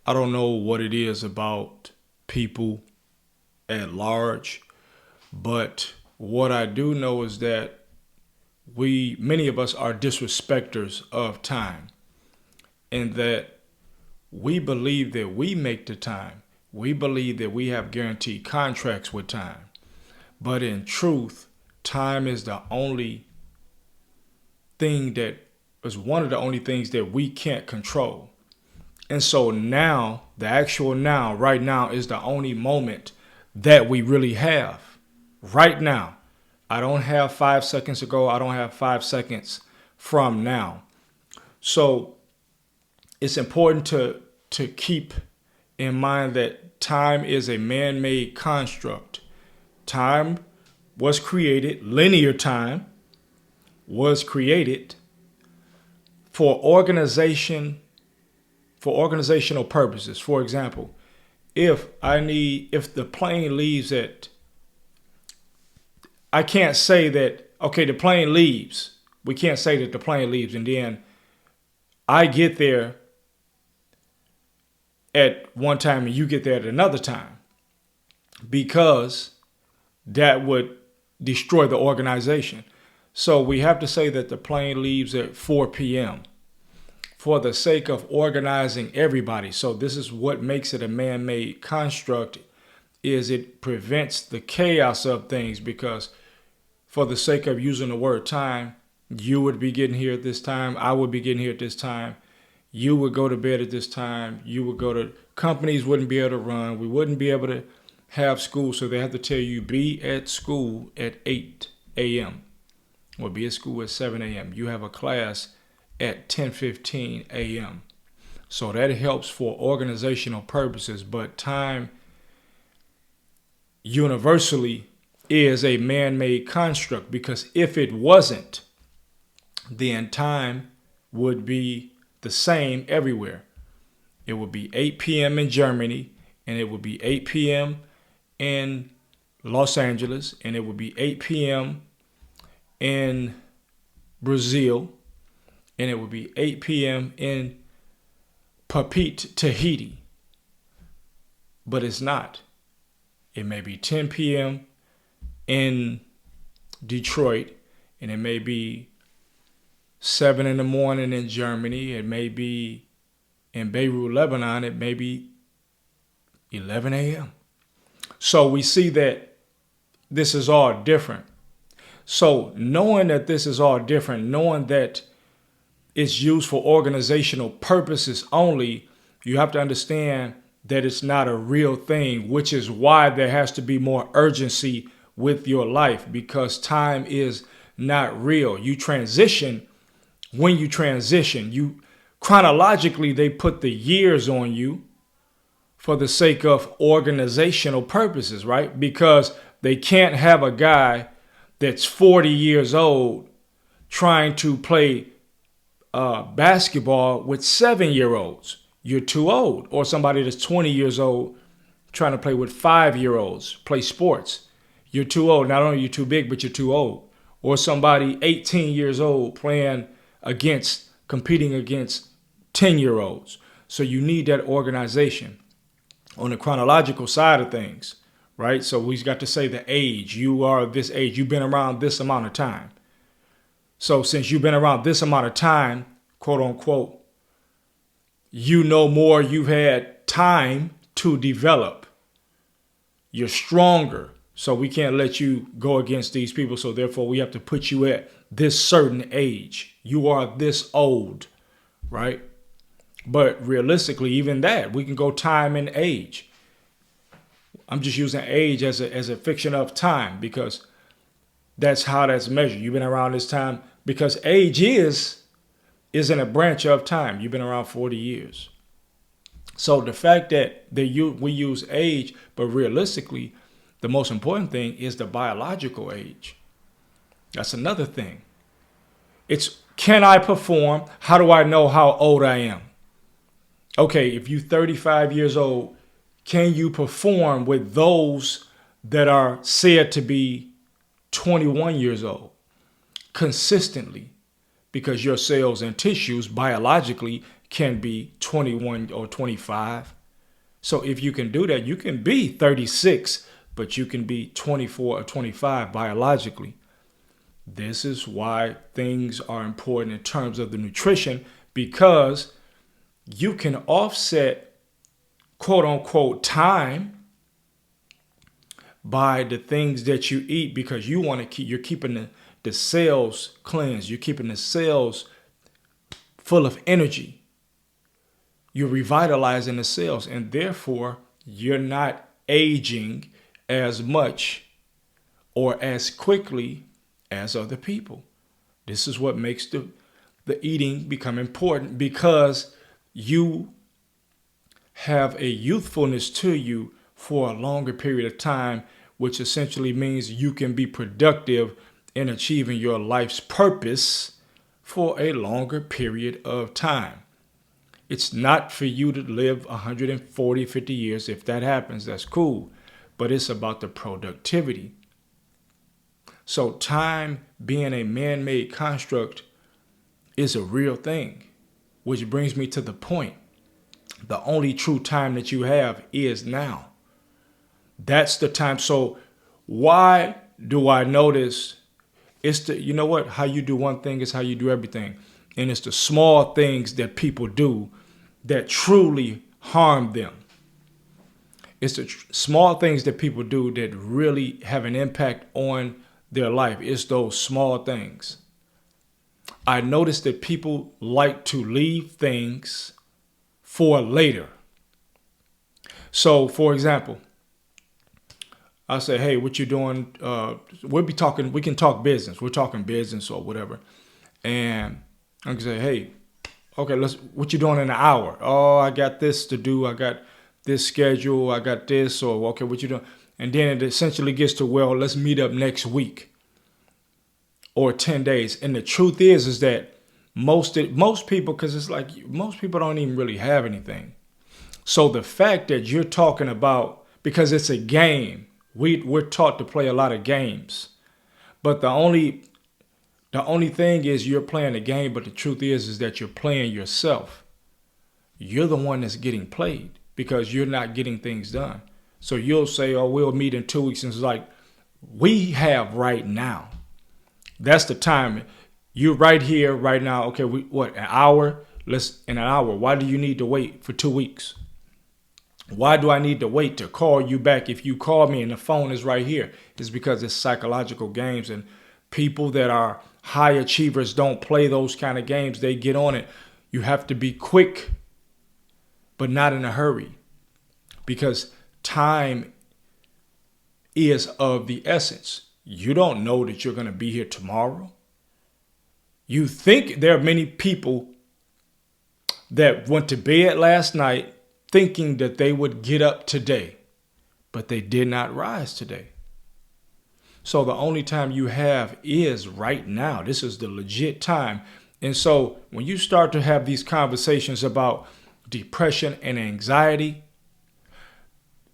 I don't know what it is about people at large, but what I do know is that many of us are disrespecters of time, and that we believe that we make the time. We believe that we have guaranteed contracts with time. But in truth, time is the only thing that is one of the only things that we can't control. And so now, the actual now, right now, is the only moment that we really have. Right now. I don't have 5 seconds ago. I don't have 5 seconds from now. So it's important to keep in mind that time is a man-made construct. Time was created, linear time was created for organizational purposes. For example, if the plane leaves at, I can't say that, okay, the plane leaves. We can't say that the plane leaves and then I get there at one time and you get there at another time, because that would destroy the organization. So we have to say that the plane leaves at 4 p.m. for the sake of organizing everybody. So this is what makes it a man-made construct, is it prevents the chaos of things, because for the sake of using the word time, you would be getting here at this time, I would be getting here at this time, you would go to bed at this time, you would go to, companies wouldn't be able to run, we wouldn't be able to have school, so they have to tell you be at school at 8 a.m. or be at school at 7 a.m. You have a class at 10:15 a.m. So that helps for organizational purposes, but time universally is a man-made construct, because if it wasn't, then time would be the same everywhere. It would be 8 p.m. in Germany, and it would be 8 p.m. in Los Angeles, and it would be 8 p.m. in Brazil, and it would be 8 p.m. in Papeete, Tahiti. But it's not. It may be 10 p.m. in Detroit, and it may be 7 in the morning in Germany. It may be in Beirut, Lebanon. It may be 11 a.m. So we see that this is all different. So knowing that this is all different, knowing that it's used for organizational purposes only, you have to understand that it's not a real thing, which is why there has to be more urgency with your life, because time is not real. You transition when you transition. You chronologically, they put the years on you for the sake of organizational purposes, right? Because they can't have a guy that's 40 years old trying to play basketball with 7-year-olds. You're too old. Or somebody that's 20 years old trying to play with 5-year-olds, play sports. You're too old. Not only are you too big, but you're too old. Or somebody 18 years old competing against 10-year-olds. So you need that organization on the chronological side of things, right? So we've got to say the age. You are this age. You've been around this amount of time. So since you've been around this amount of time, quote unquote, you know more, you've had time to develop. You're stronger. So we can't let you go against these people. So therefore we have to put you at this certain age. You are this old, right? But realistically, even that, we can go time and age. I'm just using age as a fiction of time, because that's how that's measured. You've been around this time, because age isn't a branch of time. You've been around 40 years. So the fact that we use age, but realistically, the most important thing is the biological age. That's another thing. It's, can I perform? How do I know how old I am? Okay, if you're 35 years old, can you perform with those that are said to be 21 years old consistently? Because your cells and tissues biologically can be 21 or 25. So if you can do that, you can be 36, but you can be 24 or 25 biologically. This is why things are important in terms of the nutrition, because you can offset quote unquote time by the things that you eat, because you want to you're keeping the cells cleansed. You're keeping the cells full of energy. You're revitalizing the cells, and therefore you're not aging as much or as quickly as other people. This is what makes the eating become important, because you have a youthfulness to you for a longer period of time, which essentially means you can be productive in achieving your life's purpose for a longer period of time. It's not for you to live 140, 50 years. If that happens, that's cool. But it's about the productivity. So time being a man-made construct is a real thing, which brings me to the point. The only true time that you have is now. That's the time. So why do I notice? It's the, you know what? How you do one thing is how you do everything. And it's the small things that people do that truly harm them. It's the small things that people do that really have an impact on their life. It's those small things. I noticed that people like to leave things for later. So, for example, I say, hey, what you doing? We can talk business. We're talking business or whatever. And I can say, hey, okay, what you doing in an hour? Oh, I got this to do. I got this schedule. I got this. Or, okay, what you doing? And then it essentially gets to, well, let's meet up next week or 10 days. And the truth is that most people, because it's like most people don't even really have anything. So the fact that you're talking about, because it's a game, we're taught to play a lot of games, but the only thing is you're playing a game, but the truth is that you're playing yourself. You're the one that's getting played because you're not getting things done. So you'll say, oh, we'll meet in 2 weeks. And it's like, we have right now. That's the time. You're right here, right now. Okay, an hour? In an hour. Why do you need to wait for 2 weeks? Why do I need to wait to call you back if you call me and the phone is right here? It's because it's psychological games, and people that are high achievers don't play those kind of games. They get on it. You have to be quick, but not in a hurry, because time is of the essence. You don't know that you're going to be here tomorrow. You think there are many people that went to bed last night thinking that they would get up today, but they did not rise today. So the only time you have is right now. This is the legit time. And so when you start to have these conversations about depression and anxiety,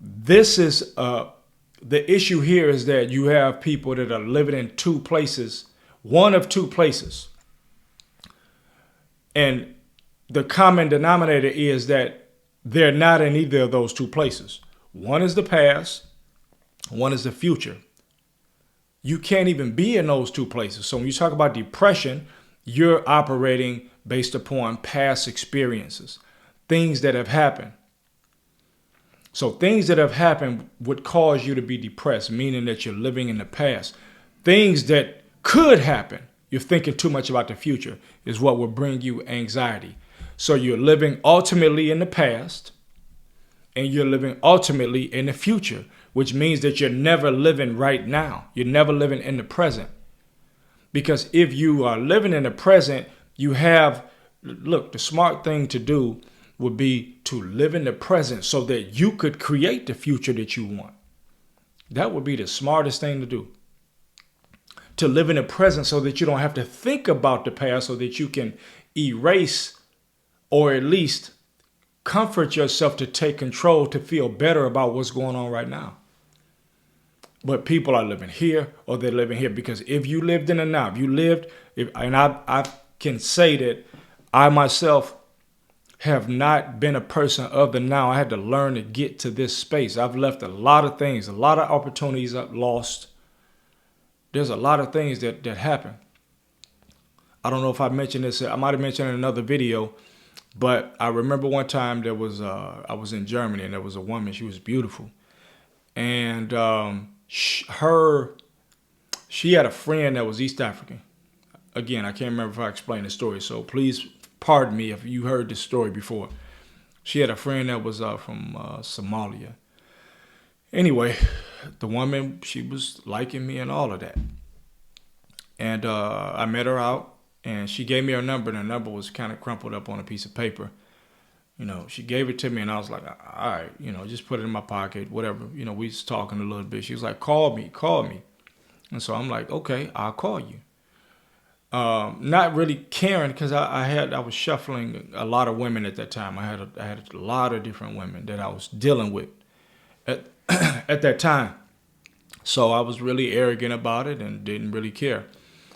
this is the issue here is that you have people that are living in two places, one of two places. And the common denominator is that they're not in either of those two places. One is the past, one is the future. You can't even be in those two places. So when you talk about depression, you're operating based upon past experiences, things that have happened. So things that have happened would cause you to be depressed, meaning that you're living in the past. Things that could happen, you're thinking too much about the future, is what will bring you anxiety. So you're living ultimately in the past, and you're living ultimately in the future, which means that you're never living right now. You're never living in the present. Because if you are living in the present, the smart thing to do would be to live in the present so that you could create the future that you want. That would be the smartest thing to do. To live in the present so that you don't have to think about the past, so that you can erase or at least comfort yourself to take control, to feel better about what's going on right now. But people are living here or they're living here, because if you lived in the now, I can say that I myself have not been a person of the now. I had to learn to get to this space. I've left a lot of things, a lot of opportunities I've lost. There's a lot of things that happen. I don't know if I mentioned this. I might have mentioned it in another video, but I remember one time I was in Germany and there was a woman. She was beautiful, and she had a friend that was East African. Again, I can't remember if I explained the story, so please pardon me if you heard this story before. She had a friend that was from Somalia. Anyway, the woman, she was liking me and all of that. And I met her out, and she gave me her number, and her number was kind of crumpled up on a piece of paper. She gave it to me, and I was like, all right, just put it in my pocket, whatever. We was talking a little bit. She was like, call me. And so I'm like, okay, I'll call you. Not really caring because I was shuffling a lot of women at that time. I had a lot of different women that I was dealing with at at that time. So I was really arrogant about it and didn't really care.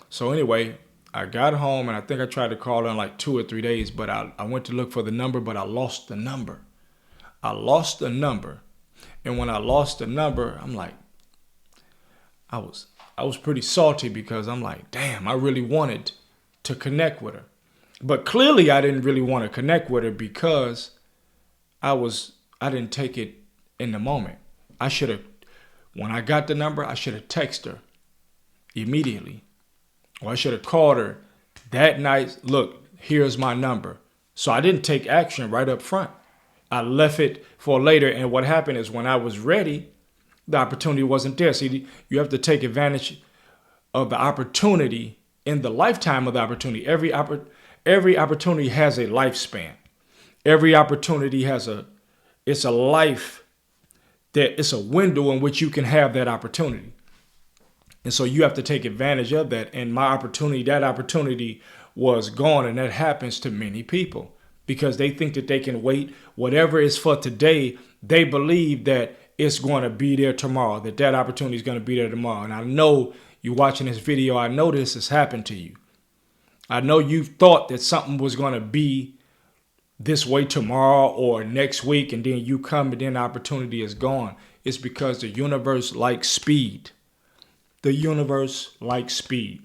So anyway, I got home and I think I tried to call her in like 2 or 3 days, but I went to look for the number, but I lost the number. And when I lost the number, I'm like, I was pretty salty because I'm like, damn, I really wanted to connect with her. But clearly I didn't really want to connect with her because I didn't take it in the moment. When I got the number, I should have texted her immediately. Or I should have called her that night. Look, here's my number. So I didn't take action right up front. I left it for later. And what happened is when I was ready, the opportunity wasn't there. See, you have to take advantage of the opportunity in the lifetime of the opportunity. Every opportunity has a lifespan. Every opportunity it's a life that it's a window in which you can have that opportunity. And so you have to take advantage of that. And that opportunity was gone. And that happens to many people because they think that they can wait. Whatever is for today, they believe that it's going to be there tomorrow, that opportunity is going to be there tomorrow. And I know you watching this video, I know this has happened to you. I know you thought that something was going to be this way tomorrow or next week, and then you come and then the opportunity is gone. It's because the universe likes speed. The universe likes speed.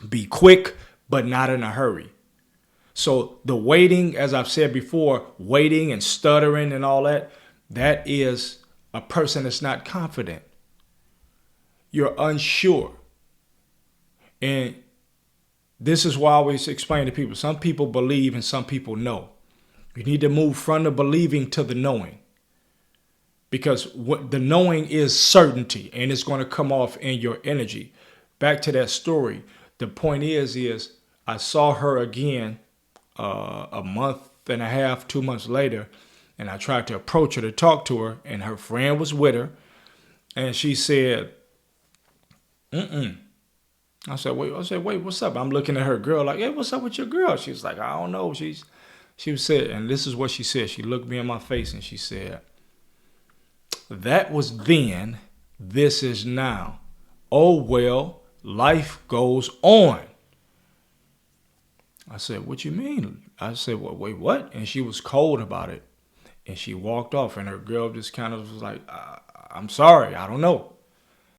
Be quick, but not in a hurry. So the waiting, as I've said before, waiting and stuttering and all that is a person that's not confident. You're unsure. And this is why I always explain to people, some people believe and some people know. You need to move from the believing to the knowing. Because what the knowing is certainty, and it's going to come off in your energy. Back to that story. The point is I saw her again a month and a half, 2 months later, and I tried to approach her to talk to her, and her friend was with her, and she said, I said, wait, what's up? I'm looking at her girl like, hey, what's up with your girl? She was like, I don't know. She said, and this is what she said. She looked me in my face and she said, that was then, this is now. Oh, well, life goes on. I said, what you mean? I said, well, wait, what? And she was cold about it. And she walked off, and her girl just kind of was like, I'm sorry, I don't know.